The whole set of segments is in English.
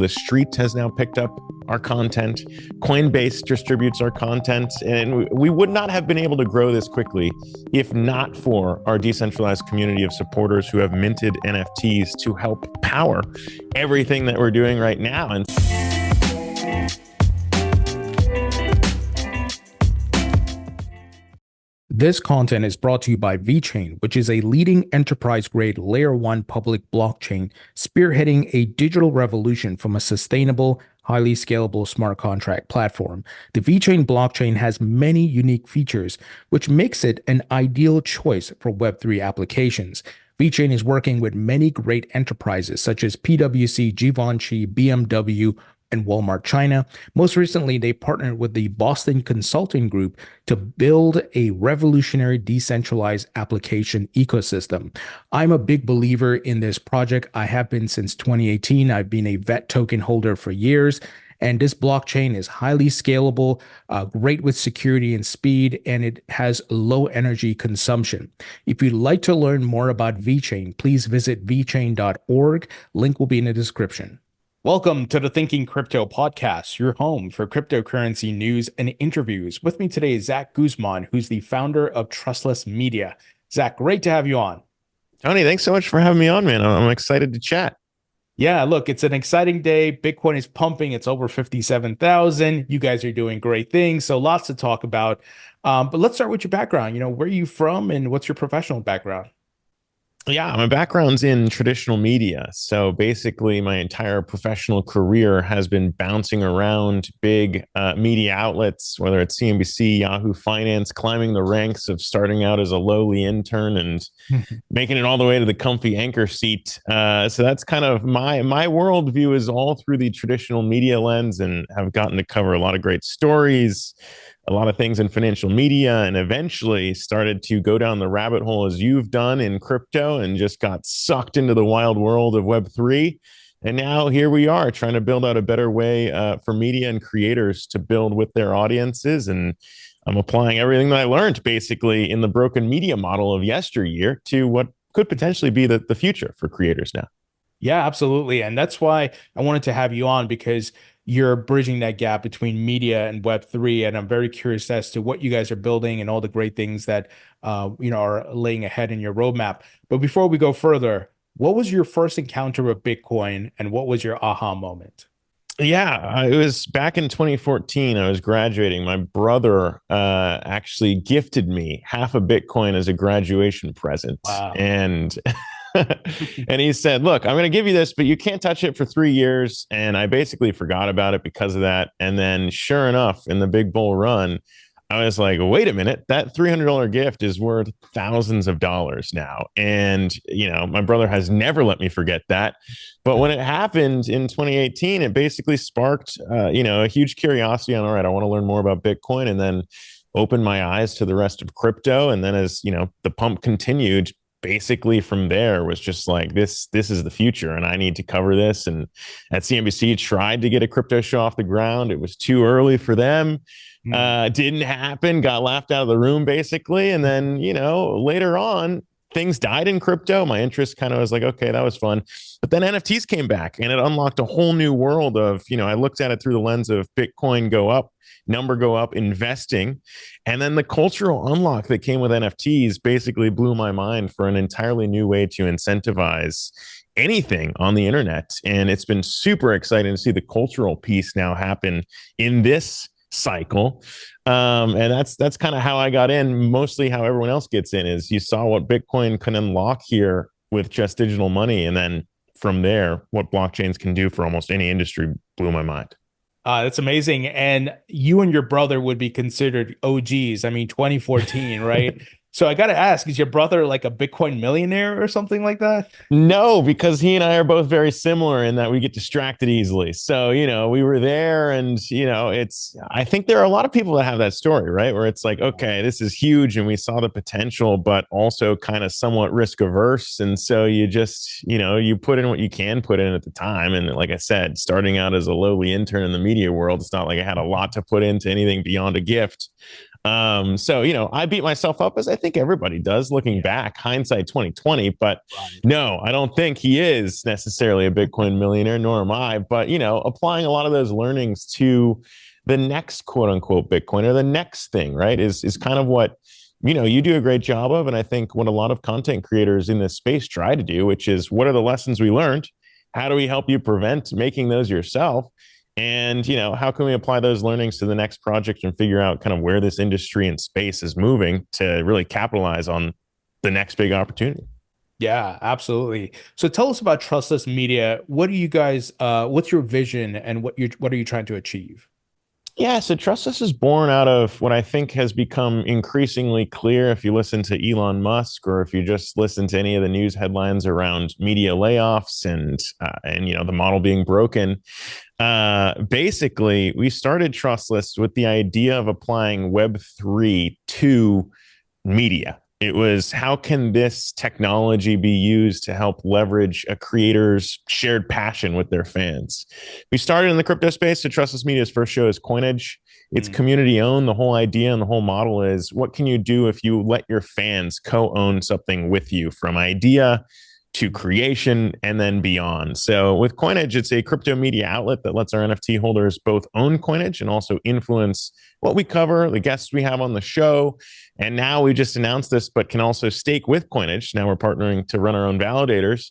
The street has now picked up our content. Coinbase distributes our content. And we would not have been able to grow this quickly if not for our decentralized community of supporters who have minted NFTs to help power everything that we're doing right now. And this content is brought to you by VeChain, which is a leading enterprise-grade Layer 1 public blockchain spearheading a digital revolution from a sustainable, highly scalable smart contract platform. The VeChain blockchain has many unique features, which makes it an ideal choice for Web3 applications. VeChain is working with many great enterprises such as PwC, Givenchy, BMW, and Walmart China. Most recently, they partnered with the Boston Consulting Group to build a revolutionary decentralized application ecosystem. I'm a big believer in this project. I have been since 2018. I've been a VET token holder for years. And this blockchain is highly scalable, great with security and speed, and it has low energy consumption. If you'd like to learn more about VeChain, please visit vchain.org. Link will be in the description. Welcome to the Thinking Crypto podcast, your home for cryptocurrency news and interviews. With me today is Zack Guzman, who's the founder of Trustless Media. Zack, great to have you on. Tony, thanks so much for having me on, man. I'm excited to chat. Yeah, look, it's an exciting day. Bitcoin is pumping. It's over 57,000. You guys are doing great things. So lots to talk about. But let's start with your background. Where are you from and what's your professional background? Yeah, my background's in traditional media. So basically, my entire professional career has been bouncing around big media outlets, whether it's CNBC, Yahoo Finance, climbing the ranks of starting out as a lowly intern and making it all the way to the comfy anchor seat. So that's kind of my worldview is all through the traditional media lens, and have gotten to cover a lot of great stories, a lot of things in financial media, and eventually started to go down the rabbit hole as you've done in crypto and just got sucked into the wild world of Web3. And now here we are trying to build out a better way for media and creators to build with their audiences. And I'm applying everything that I learned basically in the broken media model of yesteryear to what could potentially be the future for creators now. Yeah, absolutely. And that's why I wanted to have you on, because you're bridging that gap between media and Web3. And I'm very curious as to what you guys are building and all the great things that are laying ahead in your roadmap. But before we go further, what was your first encounter with Bitcoin and what was your aha moment? Yeah, it was back in 2014. I was graduating. My brother actually gifted me half a Bitcoin as a graduation present. Wow. And and he said, look, I'm going to give you this, but you can't touch it for 3 years. And I basically forgot about it because of that. And then sure enough, in the big bull run, I was like, wait a minute, that $300 gift is worth thousands of dollars now. And, my brother has never let me forget that. But when it happened in 2018, it basically sparked, a huge curiosity on, all right, I want to learn more about Bitcoin, and then opened my eyes to the rest of crypto. And then as, the pump continued, basically from there was just like, this is the future and I need to cover this. And at CNBC tried to get a crypto show off the ground. It was too early for them. Didn't happen, got laughed out of the room basically. And then, later on, things died in crypto. My interest kind of was like, okay, that was fun. But then NFTs came back and it unlocked a whole new world of, I looked at it through the lens of Bitcoin go up, number go up, investing. And then the cultural unlock that came with NFTs basically blew my mind for an entirely new way to incentivize anything on the internet. And it's been super exciting to see the cultural piece now happen in this cycle. And that's kind of how I got in. Mostly how everyone else gets in is you saw what Bitcoin can unlock here with just digital money. And then from there, what blockchains can do for almost any industry blew my mind. That's amazing. And you and your brother would be considered OGs. 2014, right? So I got to ask, is your brother like a Bitcoin millionaire or something like that? No, because he and I are both very similar in that we get distracted easily. So, we were there and, I think there are a lot of people that have that story, right? Where it's like, okay, this is huge and we saw the potential, but also kind of somewhat risk averse. And so you just, you put in what you can put in at the time. And like I said, starting out as a lowly intern in the media world, it's not like I had a lot to put into anything beyond a gift. So, I beat myself up, as I think everybody does looking back, hindsight 2020, but Right. no, I don't think he is necessarily a Bitcoin millionaire, nor am I. But, applying a lot of those learnings to the next quote unquote Bitcoin, or the next thing, right, is kind of what, you do a great job of. And I think what a lot of content creators in this space try to do, which is, what are the lessons we learned? How do we help you prevent making those yourself? And, how can we apply those learnings to the next project and figure out kind of where this industry and space is moving to really capitalize on the next big opportunity? Yeah, absolutely. So tell us about Trustless Media. What do you guys, what's your vision and what are you trying to achieve? Yeah, so Trustless is born out of what I think has become increasingly clear if you listen to Elon Musk, or if you just listen to any of the news headlines around media layoffs and the model being broken. Basically, we started Trustless with the idea of applying Web3 to media. It was, how can this technology be used to help leverage a creator's shared passion with their fans? We started in the crypto space. So Trustless Media's first show is Coinage. It's community owned. The whole idea and the whole model is, what can you do if you let your fans co-own something with you, from idea to creation and then beyond? So with Coinage, it's a crypto media outlet that lets our NFT holders both own Coinage and also influence what we cover, the guests we have on the show. And now we just announced this, but can also stake with Coinage. Now we're partnering to run our own validators,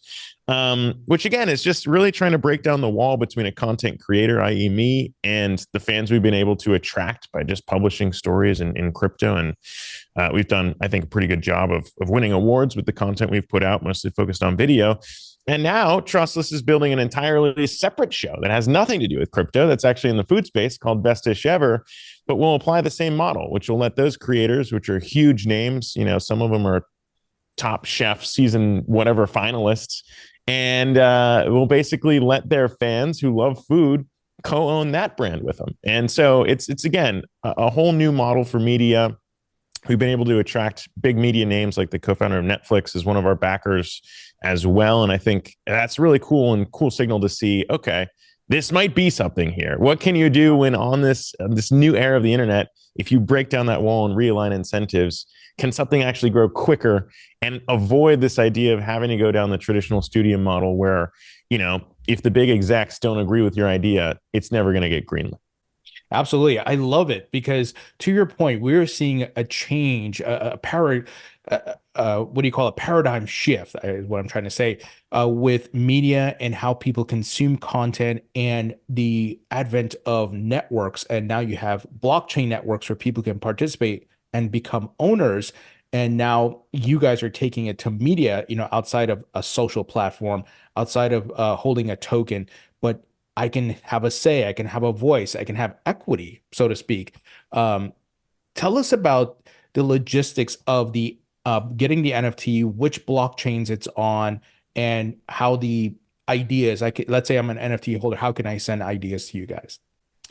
which again is just really trying to break down the wall between a content creator, i.e. me, and the fans we've been able to attract by just publishing stories in crypto. And we've done, I think, a pretty good job of winning awards with the content we've put out, mostly focused on video. And now Trustless is building an entirely separate show that has nothing to do with crypto, that's actually in the food space, called Best Dish Ever. But we'll apply the same model, which will let those creators, which are huge names, some of them are Top Chef season whatever finalists, and we'll basically let their fans who love food co-own that brand with them. And so it's again a whole new model for media. We've been able to attract big media names, like the co-founder of Netflix is one of our backers as well. And I think that's really cool and cool signal to see, okay, this might be something here. What can you do when on this new era of the internet, if you break down that wall and realign incentives, can something actually grow quicker and avoid this idea of having to go down the traditional studio model where, if the big execs don't agree with your idea, it's never going to get greenlit? Absolutely. I love it because, to your point, we're seeing a change, what do you call it? Paradigm shift is what I'm trying to say, with media and how people consume content, and the advent of networks. And now you have blockchain networks where people can participate and become owners. And now you guys are taking it to media, outside of a social platform, outside of holding a token, but I can have a say, I can have a voice, I can have equity, so to speak. Tell us about the logistics of the getting the NFT, which blockchains it's on, and how the ideas. Let's say I'm an NFT holder. How can I send ideas to you guys?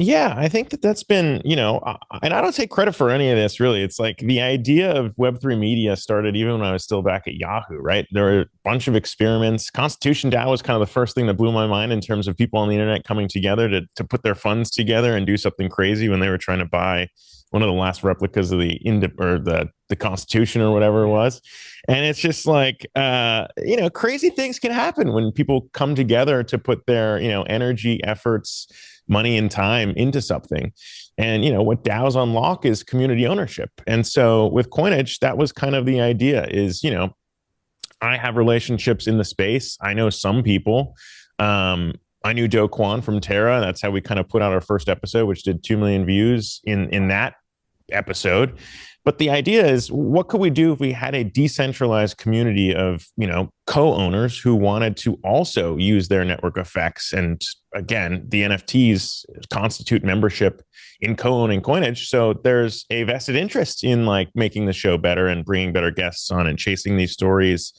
Yeah, I think that's been, and I don't take credit for any of this, really. It's like the idea of Web3 media started even when I was still back at Yahoo, right? There were a bunch of experiments. Constitution DAO was kind of the first thing that blew my mind in terms of people on the internet coming together to put their funds together and do something crazy when they were trying to buy one of the last replicas of the Constitution or whatever it was. And it's just like, crazy things can happen when people come together to put their, energy, efforts, money and time into something. And what DAOs unlock is community ownership. And so with Coinage, that was kind of the idea is, I have relationships in the space. I know some people. I knew Do Kwon from Terra. That's how we kind of put out our first episode, which did 2 million views in that episode. But the idea is, what could we do if we had a decentralized community of, co-owners who wanted to also use their network effects? And again, the NFTs constitute membership in co-owning Coinage. So there's a vested interest in like making the show better and bringing better guests on and chasing these stories,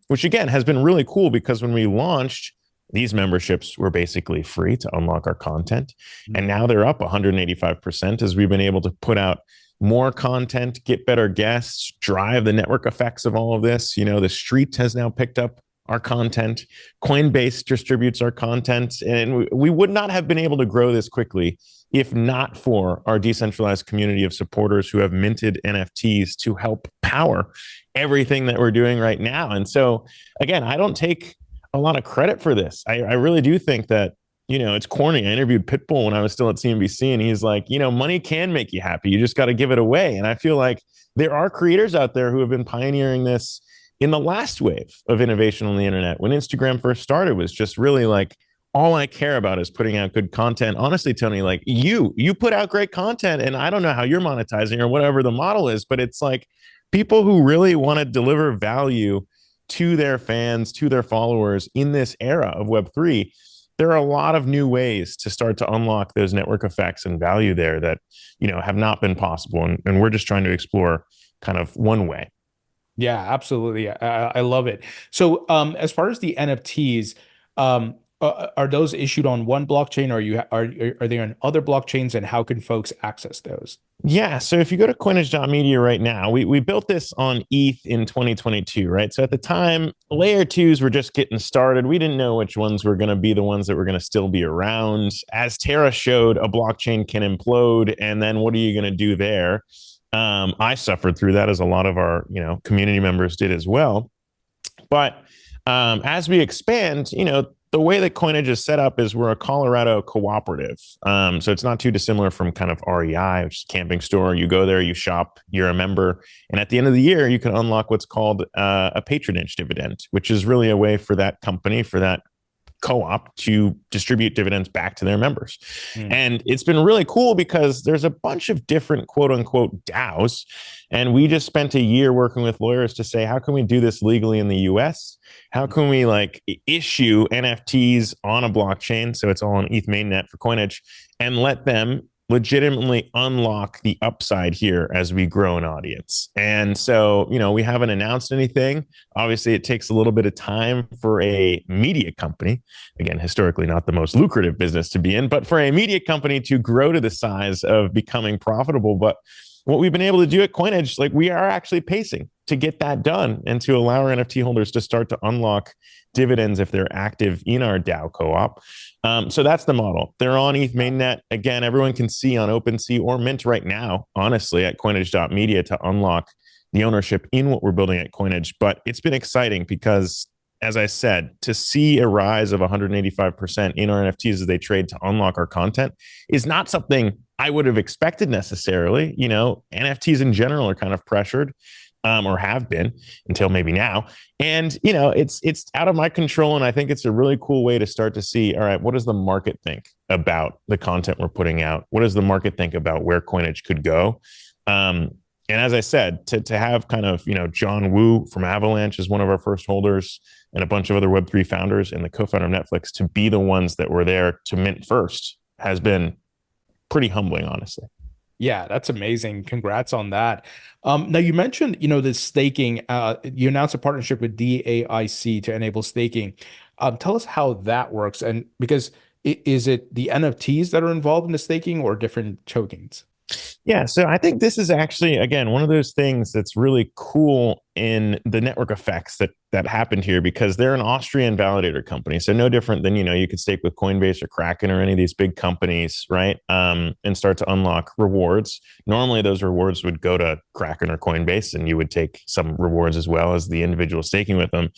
which again has been really cool, because when we launched, these memberships were basically free to unlock our content. And now they're up 185% as we've been able to put out more content, get better guests, drive the network effects of all of this. The street has now picked up our content. Coinbase distributes our content. And we would not have been able to grow this quickly if not for our decentralized community of supporters who have minted NFTs to help power everything that we're doing right now. And so, again, I don't take a lot of credit for this. I really do think that, it's corny. I interviewed Pitbull when I was still at CNBC, and he's like, money can make you happy. You just got to give it away. And I feel like there are creators out there who have been pioneering this in the last wave of innovation on the internet. When Instagram first started, was just really like, all I care about is putting out good content. Honestly, Tony, like you put out great content, and I don't know how you're monetizing or whatever the model is, but it's like people who really want to deliver value to their fans, to their followers in this era of Web3. There are a lot of new ways to start to unlock those network effects and value there that, have not been possible. And we're just trying to explore kind of one way. Yeah, absolutely. I love it. So as far as the NFTs, are those issued on one blockchain, or are they on other blockchains, and how can folks access those? Yeah, so if you go to Coinage.media right now, we built this on ETH in 2022, right? So at the time, layer twos were just getting started. We didn't know which ones were going to be the ones that were going to still be around. As Terra showed, a blockchain can implode, and then what are you going to do there? I suffered through that, as a lot of our community members did as well. But as we expand, the way that Coinage is set up is we're a Colorado cooperative. So it's not too dissimilar from kind of REI, which is a camping store. You go there, you shop, you're a member. And at the end of the year, you can unlock what's called a patronage dividend, which is really a way for that company, for that co-op, to distribute dividends back to their members. And it's been really cool because there's a bunch of different quote unquote DAOs. And we just spent a year working with lawyers to say, how can we do this legally in the US? How can we issue NFTs on a blockchain? So it's all on ETH mainnet for Coinage, and let them legitimately unlock the upside here as we grow an audience. And so, we haven't announced anything. Obviously, it takes a little bit of time for a media company, again, historically not the most lucrative business to be in, but for a media company to grow to the size of becoming profitable. But what we've been able to do at Coinage, we are actually pacing to get that done and to allow our NFT holders to start to unlock dividends if they're active in our DAO co-op. So that's the model. They're on ETH mainnet. Again, everyone can see on OpenSea or Mint right now, honestly, at Coinage.media to unlock the ownership in what we're building at Coinage. But it's been exciting because, as I said, to see a rise of 185% in our NFTs as they trade to unlock our content is not something I would have expected necessarily. NFTs in general are kind of pressured, or have been until maybe now. And, it's out of my control. And I think it's a really cool way to start to see, all right, what does the market think about the content we're putting out? What does the market think about where Coinage could go? And as I said, to have kind of, John Wu from Avalanche is one of our first holders, and a bunch of other Web3 founders, and the co-founder of Netflix to be the ones that were there to mint first has been pretty humbling, honestly. Yeah, that's amazing. Congrats on that. Now you mentioned, this staking. You announced a partnership with DAIC to enable staking. Tell us how that works, and because is it the NFTs that are involved in the staking or different tokens? Yeah, so I think this is actually, again, one of those things that's really cool in the network effects that happened here, because they're an Austrian validator company. So no different than, you could stake with Coinbase or Kraken or any of these big companies, right? And start to unlock rewards. Normally those rewards would go to Kraken or Coinbase, and you would take some rewards as well as the individual staking with them.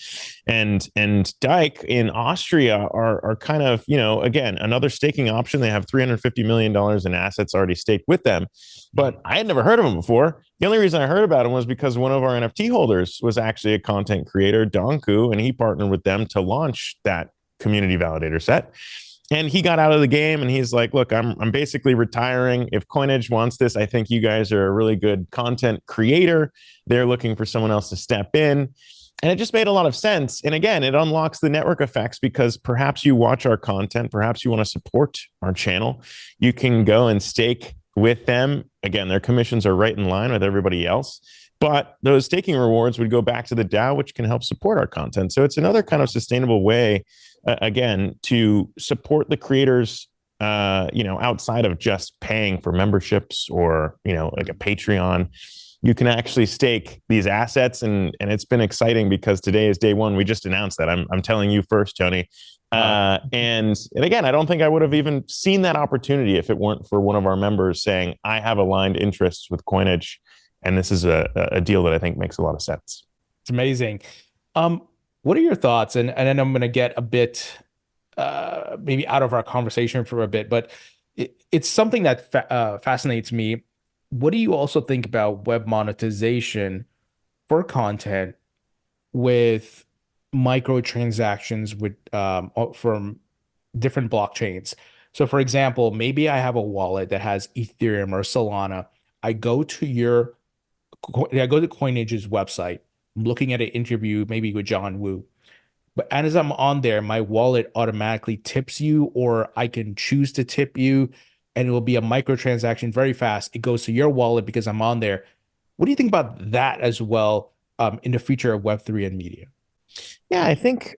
And DAIC in Austria are kind of, again, another staking option. They have $350 million in assets already staked with them, but I had never heard of them before. The only reason I heard about him was because one of our NFT holders was actually a content creator, Donku, and he partnered with them to launch that community validator set. And he got out of the game, and he's like, look, I'm basically retiring. If Coinage wants this, I think you guys are a really good content creator. They're looking for someone else to step in. And it just made a lot of sense. And again, it unlocks the network effects, because perhaps you watch our content, perhaps you want to support our channel. You can go and stake with them. Again, their commissions are right in line with everybody else, but those staking rewards would go back to the DAO, which can help support our content. So it's another kind of sustainable way, again, to support the creators, outside of just paying for memberships or, like a Patreon. you can actually stake these assets. And it's been exciting because today is day one. We just announced that. I'm telling you first, Tony. And again, I don't think I would have even seen that opportunity if it weren't for one of our members saying, I have aligned interests with Coinage. And this is a deal that I think makes a lot of sense. It's amazing. What are your thoughts? And then I'm going to get a bit maybe out of our conversation for a bit, but it's something that fascinates me. What do you also think about web monetization for content with microtransactions with from different blockchains? So for example, maybe I have a wallet that has Ethereum or Solana. I go to Coinage's website. I'm looking at an interview maybe with John Woo. But as I'm on there, my wallet automatically tips you, or I can choose to tip you, and it will be a microtransaction very fast. It goes to your wallet because I'm on there. What do you think about that as well in the future of Web3 and media? Yeah, I think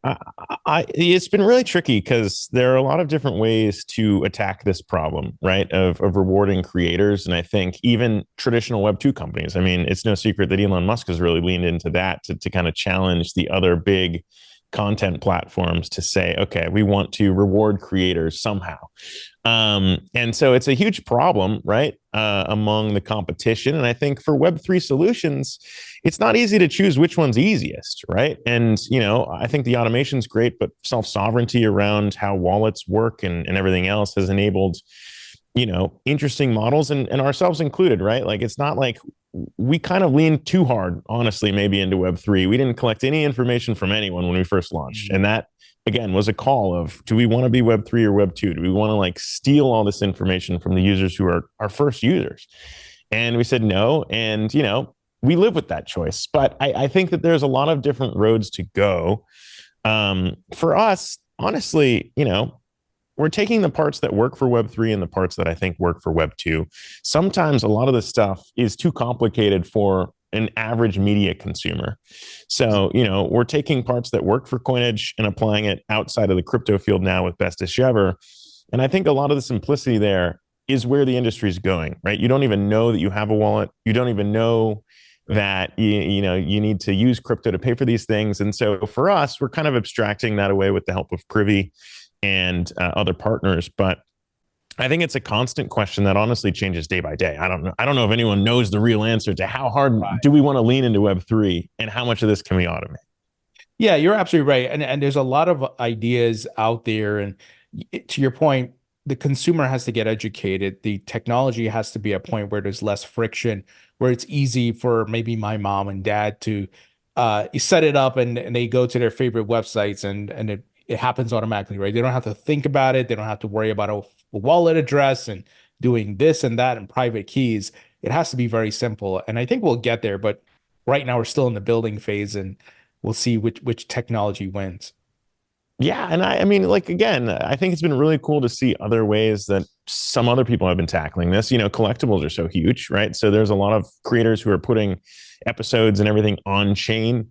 it's been really tricky because there are a lot of different ways to attack this problem, right? Of rewarding creators. And I think even traditional Web2 companies, I mean, it's no secret that Elon Musk has really leaned into that to kind of challenge the other big content platforms to say, okay, we want to reward creators somehow. And so it's a huge problem, right, among the competition. And I think for Web3 solutions, it's not easy to choose which one's easiest, right? And, I think the automation's great, but self-sovereignty around how wallets work and everything else has enabled, interesting models and ourselves included, right? Like, it's not like we kind of leaned too hard, honestly, maybe into Web3. We didn't collect any information from anyone when we first launched. And that, again, was a call of, do we want to be Web3 or Web2? Do we want to like steal all this information from the users who are our first users? And we said no. And, we live with that choice. But I think that there's a lot of different roads to go. For us, honestly, we're taking the parts that work for Web3 and the parts that I think work for Web2. Sometimes a lot of this stuff is too complicated for an average media consumer. So, we're taking parts that work for Coinage and applying it outside of the crypto field now with Bestest Ever. And I think a lot of the simplicity there is where the industry is going, right? You don't even know that you have a wallet. You don't even know that you need to use crypto to pay for these things. And so for us, we're kind of abstracting that away with the help of Privy and other partners. But I think it's a constant question that honestly changes day by day. I don't know if anyone knows the real answer to how hard do we want to lean into Web3 and how much of this can we automate? Yeah, you're absolutely right. And there's a lot of ideas out there. And to your point, the consumer has to get educated. The technology has to be a point where there's less friction, where it's easy for maybe my mom and dad to set it up and they go to their favorite websites and it happens automatically, right? They don't have to think about it. They don't have to worry about a wallet address and doing this and that and private keys. It has to be very simple. And I think we'll get there, but right now we're still in the building phase and we'll see which technology wins. Yeah. And I mean, like, again, I think it's been really cool to see other ways that some other people have been tackling this. Collectibles are so huge, right? So there's a lot of creators who are putting episodes and everything on chain,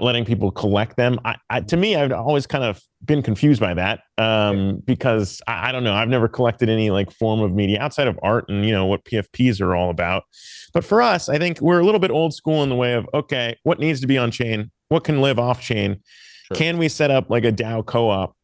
letting people collect them. To me, I've always kind of been confused by that because I don't know. I've never collected any like form of media outside of art and, what PFPs are all about. But for us, I think we're a little bit old school in the way of, okay, what needs to be on chain? What can live off chain? Sure. Can we set up like a DAO co-op,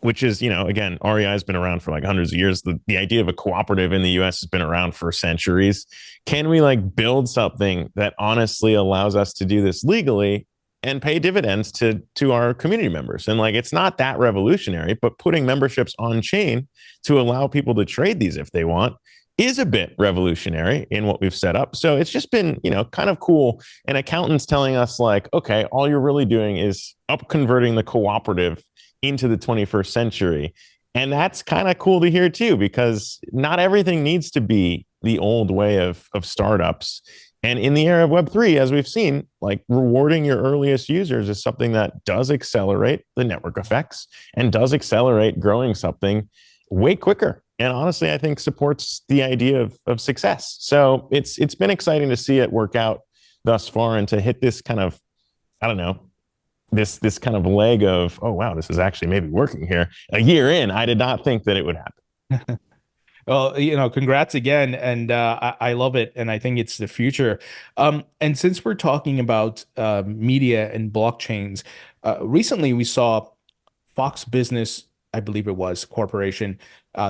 which is, again, REI has been around for like hundreds of years. The idea of a cooperative in the US has been around for centuries. Can we like build something that honestly allows us to do this legally and pay dividends to our community members? And like, it's not that revolutionary, but putting memberships on chain to allow people to trade these if they want is a bit revolutionary in what we've set up. So it's just been, kind of cool. And accountants telling us like, okay, all you're really doing is up converting the cooperative into the 21st century. And that's kind of cool to hear too, because not everything needs to be the old way of startups. And in the era of Web3, as we've seen, like rewarding your earliest users is something that does accelerate the network effects and does accelerate growing something way quicker. And honestly, I think supports the idea of success. So it's been exciting to see it work out thus far and to hit this kind of, I don't know, this kind of leg of, oh, wow, this is actually maybe working here. A year in, I did not think that it would happen. Well, congrats again, and I love it, and I think it's the future. And since we're talking about media and blockchains, recently we saw Fox Business, I believe it was, Corporation.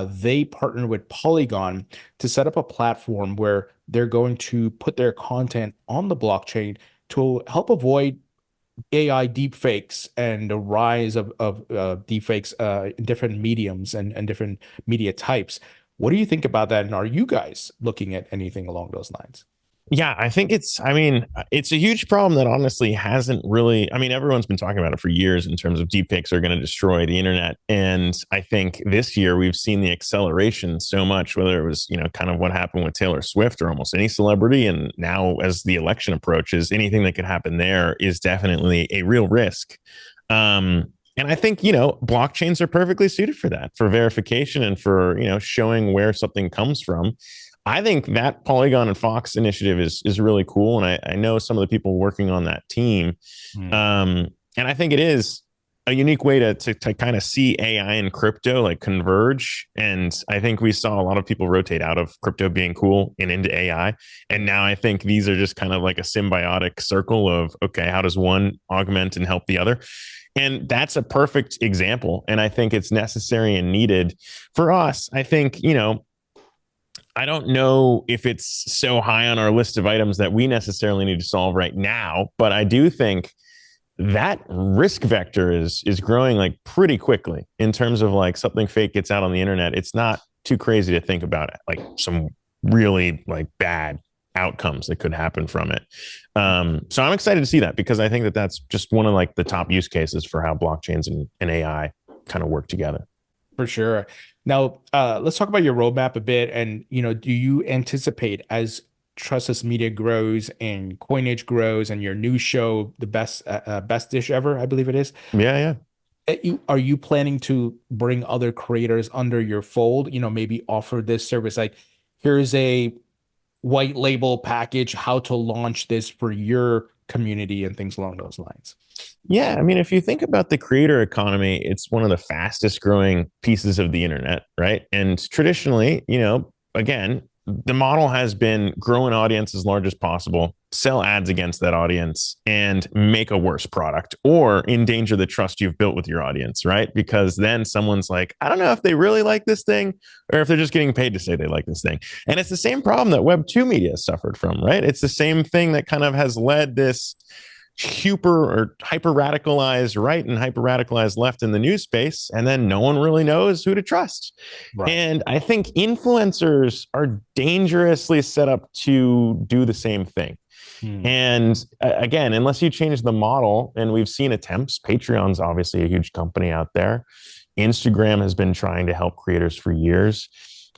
They partnered with Polygon to set up a platform where they're going to put their content on the blockchain to help avoid AI deepfakes and the rise of deepfakes in different mediums and different media types. What do you think about that? And are you guys looking at anything along those lines? Yeah, I think it's a huge problem that honestly hasn't really, everyone's been talking about it for years in terms of deepfakes are going to destroy the internet. And I think this year we've seen the acceleration so much, whether it was, kind of what happened with Taylor Swift or almost any celebrity. And now as the election approaches, anything that could happen there is definitely a real risk. And I think, blockchains are perfectly suited for that, for verification and for, showing where something comes from. I think that Polygon and Fox initiative is really cool. And I know some of the people working on that team. And I think it is a unique way to kind of see AI and crypto like converge. And I think we saw a lot of people rotate out of crypto being cool and into AI. And now I think these are just kind of like a symbiotic circle of, okay, how does one augment and help the other? And that's a perfect example. And I think it's necessary and needed for us. I think, I don't know if it's so high on our list of items that we necessarily need to solve right now, but I do think that risk vector is growing like pretty quickly in terms of like something fake gets out on the internet. It's not too crazy to think about it, like some really like bad outcomes that could happen from it. So I'm excited to see that because I think that that's just one of like the top use cases for how blockchains and AI kind of work together. For sure. Now, let's talk about your roadmap a bit. And, do you anticipate as Trustless Media grows and Coinage grows and your new show, the best dish ever, I believe it is. Yeah. Are you planning to bring other creators under your fold? Maybe offer this service like, here's a white label package, how to launch this for your community and things along those lines. Yeah, if you think about the creator economy, it's one of the fastest growing pieces of the internet, right? And traditionally, again, the model has been grow an audience as large as possible, sell ads against that audience, and make a worse product or endanger the trust you've built with your audience, right? Because then someone's like, I don't know if they really like this thing or if they're just getting paid to say they like this thing. And it's the same problem that Web2 media suffered from, right? It's the same thing that kind of has led this hyper radicalized right and hyper radicalized left in the news space, and then no one really knows who to trust. Right. And I think influencers are dangerously set up to do the same thing. And again, unless you change the model, and we've seen attempts, Patreon's obviously a huge company out there. Instagram has been trying to help creators for years.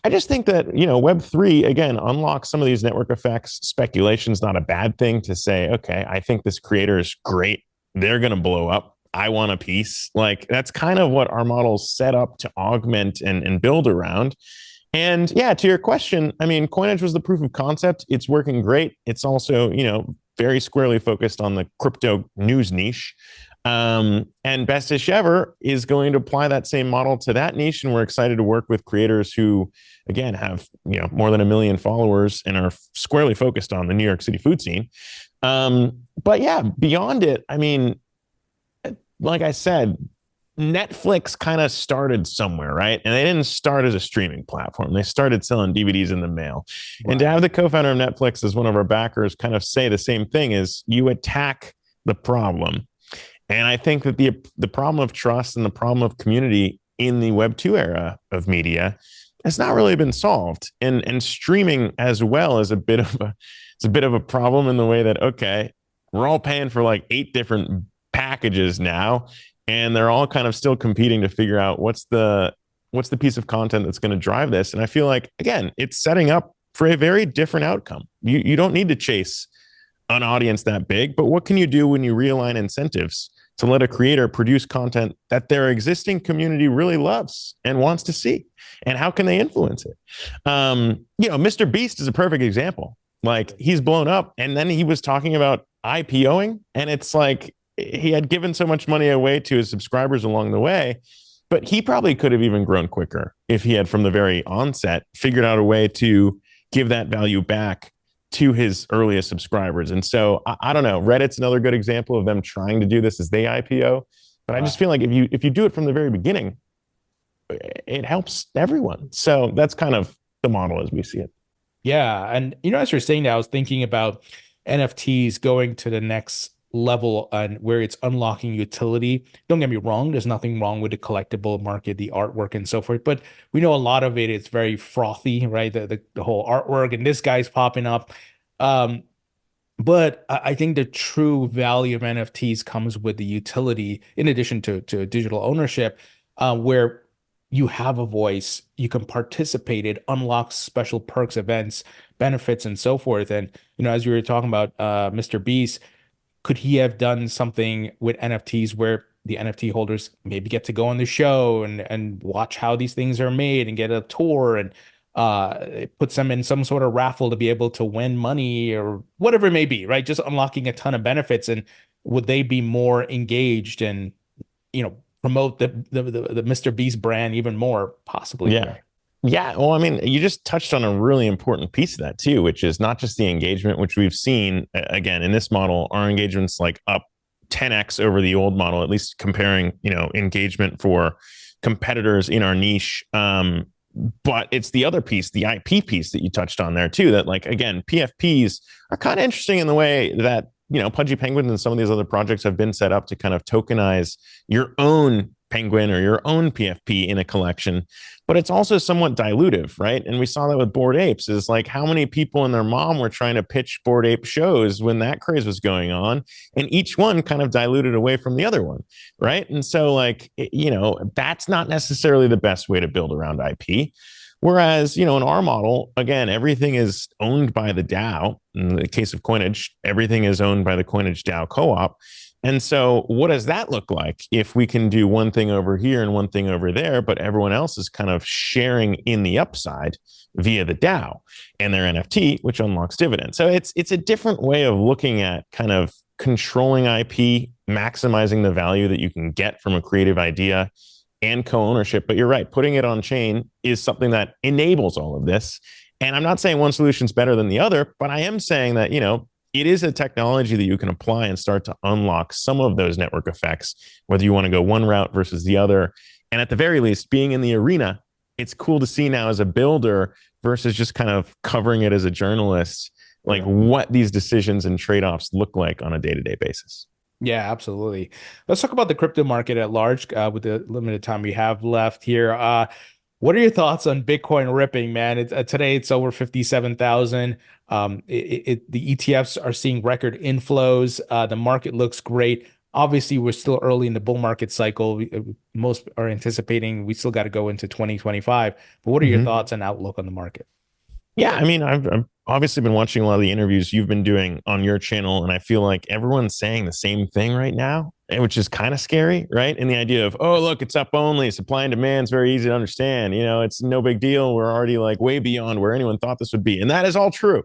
I just think that, Web3, again, unlocks some of these network effects. Speculation is not a bad thing to say, okay, I think this creator is great. They're going to blow up. I want a piece. Like, that's kind of what our model's set up to augment and build around. And yeah, to your question, Coinage was the proof of concept. It's working great. It's also, very squarely focused on the crypto news niche. And Best Dish Ever is going to apply that same model to that niche. And we're excited to work with creators who, again, have, more than 1 million followers and are squarely focused on the New York City food scene. But yeah, beyond it, like I said, Netflix kind of started somewhere, right? And they didn't start as a streaming platform. They started selling DVDs in the mail. Wow. And to have the co-founder of Netflix as one of our backers kind of say the same thing is you attack the problem. And I think that the problem of trust and the problem of community in the Web2 era of media has not really been solved. And streaming as well is a bit of a problem in the way that, okay, we're all paying for like 8 different packages now, and they're all kind of still competing to figure out what's the piece of content that's going to drive this. And I feel like, again, it's setting up for a very different outcome. You don't need to chase an audience that big, but what can you do when you realign incentives to let a creator produce content that their existing community really loves and wants to see? And how can they influence it? Mr. Beast is a perfect example. Like, he's blown up, and then he was talking about IPOing, and it's like he had given so much money away to his subscribers along the way. But he probably could have even grown quicker if he had from the very onset figured out a way to give that value back to his earliest subscribers. And so I don't know, Reddit's another good example of them trying to do this as they IPO. But I just feel like if you do it from the very beginning, it helps everyone. So that's kind of the model as we see it. Yeah. And, as you're saying that, I was thinking about NFTs going to the next level and where it's unlocking utility. Don't get me wrong, there's nothing wrong with the collectible market, the artwork and so forth, but we know a lot of it is very frothy, right? The whole artwork and this guy's popping up. But I think the true value of NFTs comes with the utility in addition to digital ownership, where you have a voice, you can participate, it unlocks special perks, events, benefits, and so forth. And, as you were talking about Mr. Beast, could he have done something with NFTs where the NFT holders maybe get to go on the show and watch how these things are made and get a tour, and it puts them in some sort of raffle to be able to win money or whatever it may be, right? Just unlocking a ton of benefits. And would they be more engaged and, promote the Mr. Beast brand even more, possibly? Yeah. Yeah. Well, I mean, you just touched on a really important piece of that too, which is not just the engagement, which we've seen again in this model, our engagement's like up 10x over the old model, at least comparing, engagement for competitors in our niche. But it's the other piece, the IP piece that you touched on there too, that like, again, PFPs are kind of interesting in the way that, Pudgy Penguins and some of these other projects have been set up to kind of tokenize your own penguin or your own PFP in a collection, but it's also somewhat dilutive, right? And we saw that with Bored Apes, is like how many people and their mom were trying to pitch Bored Ape shows when that craze was going on, and each one kind of diluted away from the other one, right? And so like, that's not necessarily the best way to build around IP. Whereas, in our model, again, everything is owned by the DAO. In the case of Coinage, everything is owned by the Coinage DAO co-op. And so what does that look like if we can do one thing over here and one thing over there, but everyone else is kind of sharing in the upside via the DAO and their NFT, which unlocks dividends. So it's a different way of looking at kind of controlling IP, maximizing the value that you can get from a creative idea and co-ownership. But you're right, putting it on chain is something that enables all of this. And I'm not saying one solution is better than the other, but I am saying that, it is a technology that you can apply and start to unlock some of those network effects, whether you want to go one route versus the other. And at the very least, being in the arena, it's cool to see now as a builder versus just kind of covering it as a journalist, like what these decisions and trade-offs look like on a day-to-day basis. Yeah, absolutely. Let's talk about the crypto market at large with the limited time we have left here. What are your thoughts on Bitcoin ripping, man? Today it's over 57,000. The ETFs are seeing record inflows. The market looks great. Obviously, we're still early in the bull market cycle. Most are anticipating we still got to go into 2025. But what are your thoughts and outlook on the market? Yeah, I mean, I've obviously been watching a lot of the interviews you've been doing on your channel, and I feel like everyone's saying the same thing right now, which is kind of scary, right? And the idea of, oh, look, it's up only, supply and demand is very easy to understand. It's no big deal. We're already like way beyond where anyone thought this would be. And that is all true.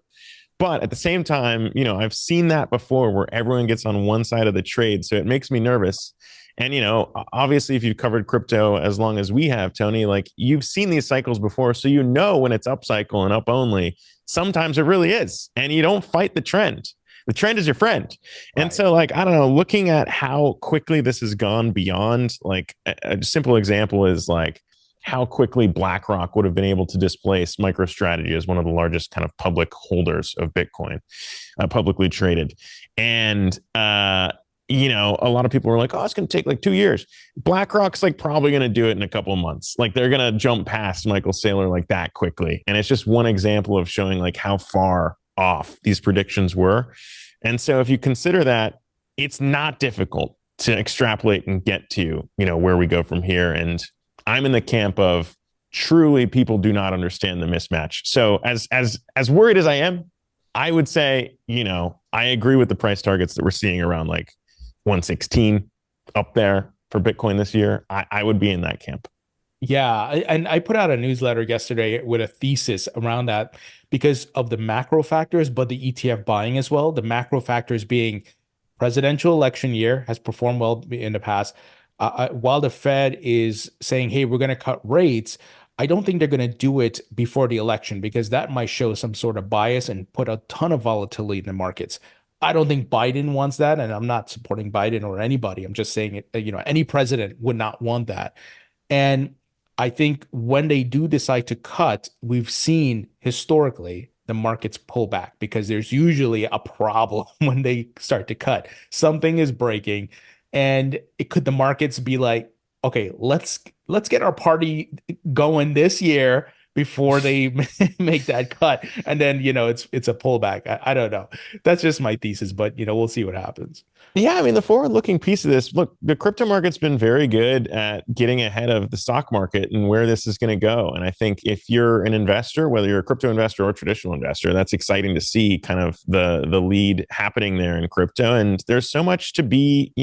But at the same time, I've seen that before where everyone gets on one side of the trade. So it makes me nervous. And, obviously, if you've covered crypto as long as we have, Tony, like you've seen these cycles before. So when it's up cycle and up only, sometimes it really is. And you don't fight the trend. The trend is your friend. Right. And so, like, I don't know, looking at how quickly this has gone beyond, like a simple example is like how quickly BlackRock would have been able to displace MicroStrategy as one of the largest kind of public holders of Bitcoin, publicly traded. And, a lot of people were like, oh, it's going to take like 2 years. BlackRock's like probably going to do it in a couple of months. Like they're going to jump past Michael Saylor like that quickly. And it's just one example of showing like how far off these predictions were. And so if you consider that, it's not difficult to extrapolate and get to, where we go from here. And I'm in the camp of truly people do not understand the mismatch. So as worried as I am, I would say, I agree with the price targets that we're seeing around like 116 up there for Bitcoin this year. I would be in that camp. Yeah, and I put out a newsletter yesterday with a thesis around that because of the macro factors, but the ETF buying as well. The macro factors being presidential election year has performed well in the past. While the Fed is saying, hey, we're going to cut rates, I don't think they're going to do it before the election because that might show some sort of bias and put a ton of volatility in the markets. I don't think Biden wants that, and I'm not supporting Biden or anybody. I'm just saying it, any president would not want that. And I think when they do decide to cut, we've seen historically the markets pull back because there's usually a problem when they start to cut. Something is breaking, and it could the markets be like, okay, let's get our party going this year before they make that cut, and then it's a pullback. I don't know. That's just my thesis, but we'll see what happens. Yeah, I mean, the forward-looking piece of this, look, the crypto market's been very good at getting ahead of the stock market and where this is going to go. And I think if you're an investor, whether you're a crypto investor or a traditional investor, that's exciting to see kind of the lead happening there in crypto. And there's so much to be,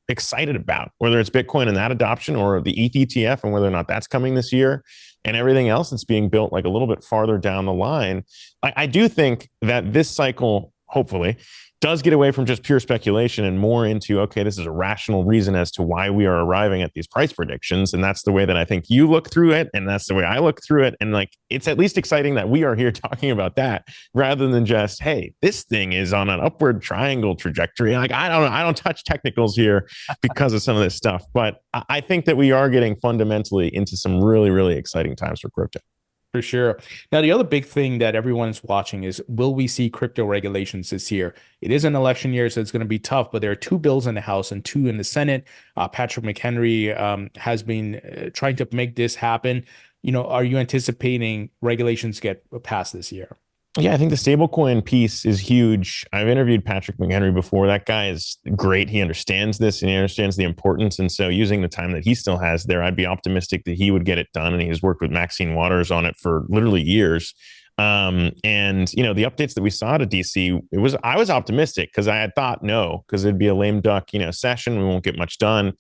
excited about, whether it's Bitcoin and that adoption or the ETH ETF and whether or not that's coming this year and everything else that's being built like a little bit farther down the line. I do think that this cycle, hopefully, does get away from just pure speculation and more into, okay, this is a rational reason as to why we are arriving at these price predictions. And that's the way that I think you look through it. And that's the way I look through it. And like, it's at least exciting that we are here talking about that rather than just, hey, this thing is on an upward triangle trajectory. Like, I don't touch technicals here because of some of this stuff. But I think that we are getting fundamentally into some really, really exciting times for crypto. For sure. Now, the other big thing that everyone is watching is, will we see crypto regulations this year? It is an election year, so it's going to be tough, but there are two bills in the House and two in the Senate. Patrick McHenry has been trying to make this happen. Are you anticipating regulations get passed this year? Yeah, I think the stablecoin piece is huge. I've interviewed Patrick McHenry before. That guy is great. He understands this and he understands the importance. And so using the time that he still has there, I'd be optimistic that he would get it done. And he has worked with Maxine Waters on it for literally years. And the updates that we saw to DC, I was optimistic because I had thought no, because it'd be a lame duck, session. We won't get much done.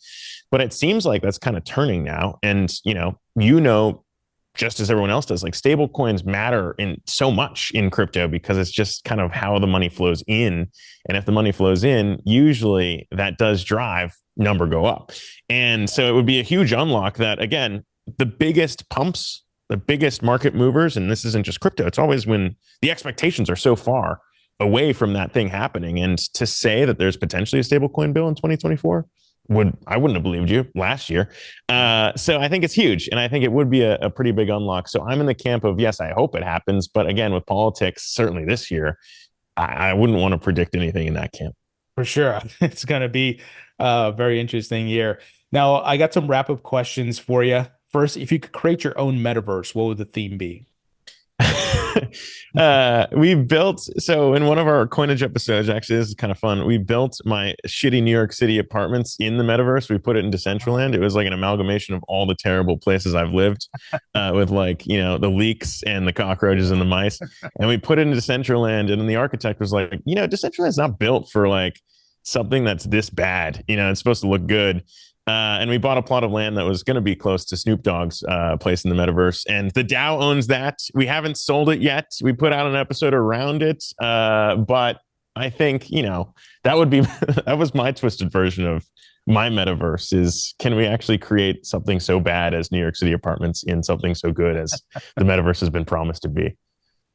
But it seems like that's kind of turning now. And just as everyone else does, like stable coins matter in so much in crypto because it's just kind of how the money flows in. And if the money flows in, usually that does drive number go up. And so it would be a huge unlock that, again, the biggest pumps, the biggest market movers, and this isn't just crypto, it's always when the expectations are so far away from that thing happening. And to say that there's potentially a stablecoin bill in 2024, I wouldn't have believed you last year. So I think it's huge. And I think it would be a pretty big unlock. So I'm in the camp of, yes, I hope it happens. But again, with politics, certainly this year, I wouldn't want to predict anything in that camp. For sure. It's going to be a very interesting year. Now, I got some wrap-up questions for you. First, if you could create your own metaverse, what would the theme be? We built, so in one of our Coinage episodes, actually, this is kind of fun. We built my shitty New York City apartments in the metaverse. We put it in Decentraland. It was like an amalgamation of all the terrible places I've lived, with the leaks and the cockroaches and the mice. And we put it in Decentraland. And then the architect was like, Decentraland's not built for like something that's this bad. It's supposed to look good. And we bought a plot of land that was going to be close to Snoop Dogg's place in the metaverse. And the DAO owns that. We haven't sold it yet. We put out an episode around it. But I think, that would be, that was my twisted version of my metaverse is, can we actually create something so bad as New York City apartments in something so good as the metaverse has been promised to be?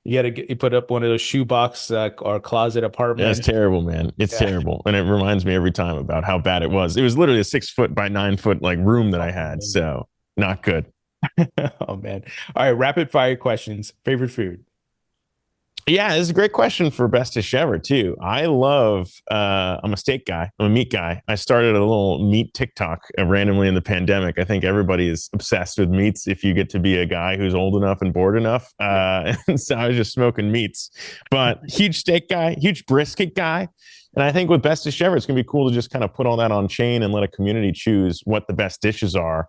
You put up one of those shoebox or closet apartments. Yeah, it's terrible, man. It's terrible. And it reminds me every time about how bad it was. It was literally a 6 foot by 9 foot like room that I had. So not good. Oh, man. All right. Rapid fire questions. Favorite food? Yeah, this is a great question for best-ish ever, too. I love, I'm a steak guy. I'm a meat guy. I started a little meat TikTok randomly in the pandemic. I think everybody is obsessed with meats if you get to be a guy who's old enough and bored enough. And so I was just smoking meats. But huge steak guy, huge brisket guy. And I think with best-ish ever, it's going to be cool to just kind of put all that on chain and let a community choose what the best dishes are,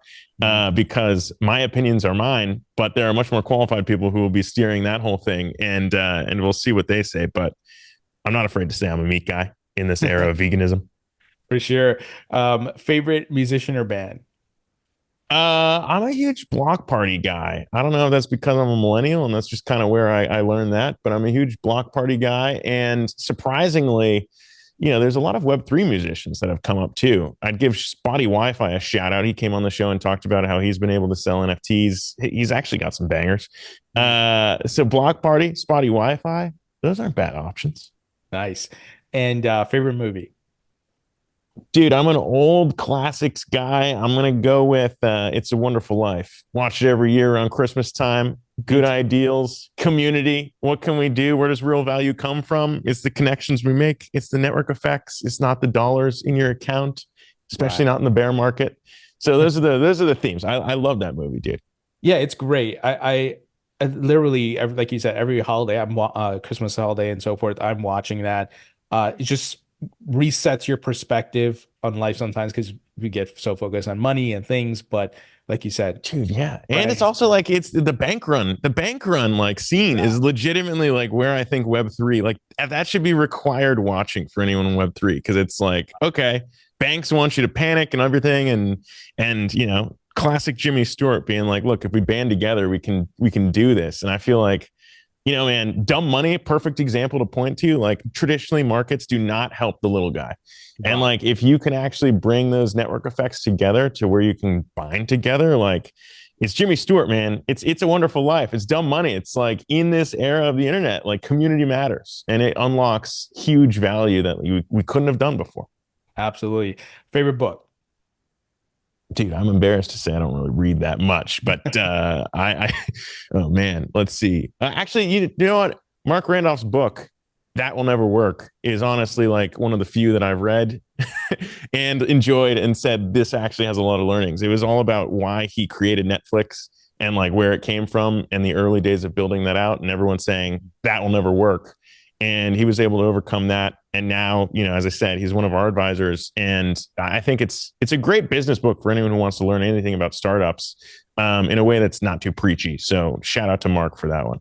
because my opinions are mine, but there are much more qualified people who will be steering that whole thing, and we'll see what they say. But I'm not afraid to say I'm a meat guy in this era of veganism. For sure. Favorite musician or band? I'm a huge Block Party guy. I don't know if that's because I'm a millennial and that's just kind of where I learned that, but I'm a huge Block Party guy. And surprisingly, there's a lot of Web3 musicians that have come up too. I'd give Spotty Wi-Fi a shout out. He came on the show and talked about how he's been able to sell NFTs. He's actually got some bangers. So Block Party, Spotty Wi-Fi, those aren't bad options. Nice. And favorite movie? Dude, I'm an old classics guy. I'm going to go with It's a Wonderful Life. Watch it every year around Christmas time. Good ideals, community. What can we do? Where does real value come from? It's the connections we make. It's the network effects. It's not the dollars in your account, especially not in the bear market. So those are the themes. I love that movie, dude. Yeah, it's great. I literally, like you said, every holiday, Christmas holiday and so forth, I'm watching that. It just resets your perspective on life sometimes because we get so focused on money and things. But like you said, dude, yeah. And it's also like it's the bank run. The bank run like scene is legitimately like where I think Web3, like that should be required watching for anyone in Web3, because it's like, okay, banks want you to panic and everything, and classic Jimmy Stewart being like, look, if we band together, we can do this. And I feel like, man, dumb money, perfect example to point to. Like traditionally, markets do not help the little guy. Wow. And like, if you can actually bring those network effects together to where you can bind together, like it's Jimmy Stewart, man. It's a Wonderful Life. It's dumb money. It's like in this era of the internet, like community matters, and it unlocks huge value that we couldn't have done before. Absolutely. Favorite book? Dude, I'm embarrassed to say I don't really read that much, but oh man, let's see. Actually, you know what? Marc Randolph's book, That Will Never Work, is honestly like one of the few that I've read and enjoyed and said this actually has a lot of learnings. It was all about why he created Netflix and like where it came from and the early days of building that out, and everyone's saying that will never work. And he was able to overcome that. And now, as I said, he's one of our advisors. And I think it's a great business book for anyone who wants to learn anything about startups in a way that's not too preachy. So shout out to Mark for that one.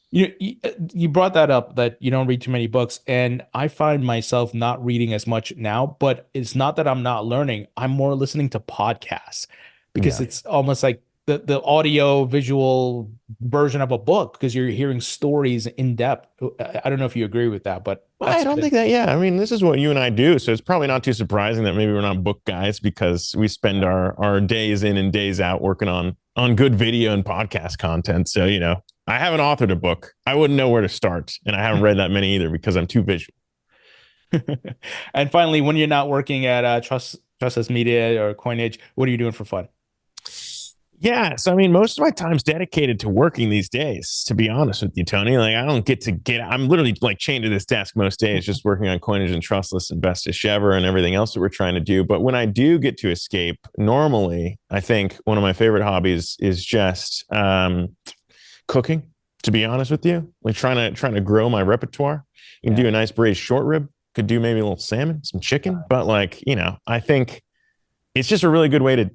You brought that up, that you don't read too many books. And I find myself not reading as much now, but it's not that I'm not learning. I'm more listening to podcasts because it's almost like the audio visual version of a book, because you're hearing stories in depth. I don't know if you agree with that, but I don't think that. Yeah, I mean, this is what you and I do, so it's probably not too surprising that maybe we're not book guys, because we spend our days in and days out working on good video and podcast content. So I haven't authored a book. I wouldn't know where to start, and I haven't read that many either because I'm too visual. And finally, when you're not working at Trustless Media or Coinage, what are you doing for fun? Yeah, so I mean, most of my time's dedicated to working these days, to be honest with you, Tony. Like, I don't I'm literally like chained to this desk most days, just working on Coinage and Trustless and Best-ish Ever and everything else that we're trying to do. But when I do get to escape, normally, I think one of my favorite hobbies is just cooking, to be honest with you. Like trying to grow my repertoire. You can do a nice braised short rib, could do maybe a little salmon, some chicken. But like, I think it's just a really good way to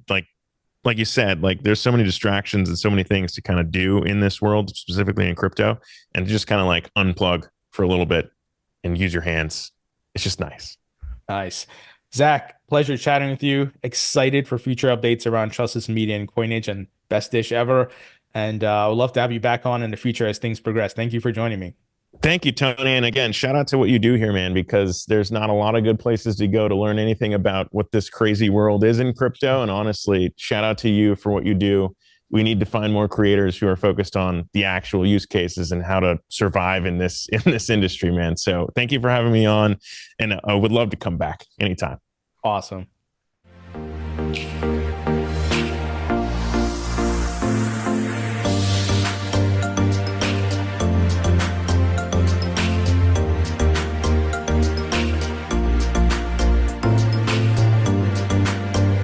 like you said, like there's so many distractions and so many things to kind of do in this world, specifically in crypto, and just kind of like unplug for a little bit and use your hands. It's just nice. Nice. Zack, pleasure chatting with you. Excited for future updates around Trustless Media and Coinage and Best-ish Ever. And I would love to have you back on in the future as things progress. Thank you for joining me. Thank you, Tony. And again, shout out to what you do here, man, because there's not a lot of good places to go to learn anything about what this crazy world is in crypto. And honestly, shout out to you for what you do. We need to find more creators who are focused on the actual use cases and how to survive in this industry, man. So thank you for having me on, and I would love to come back anytime. Awesome.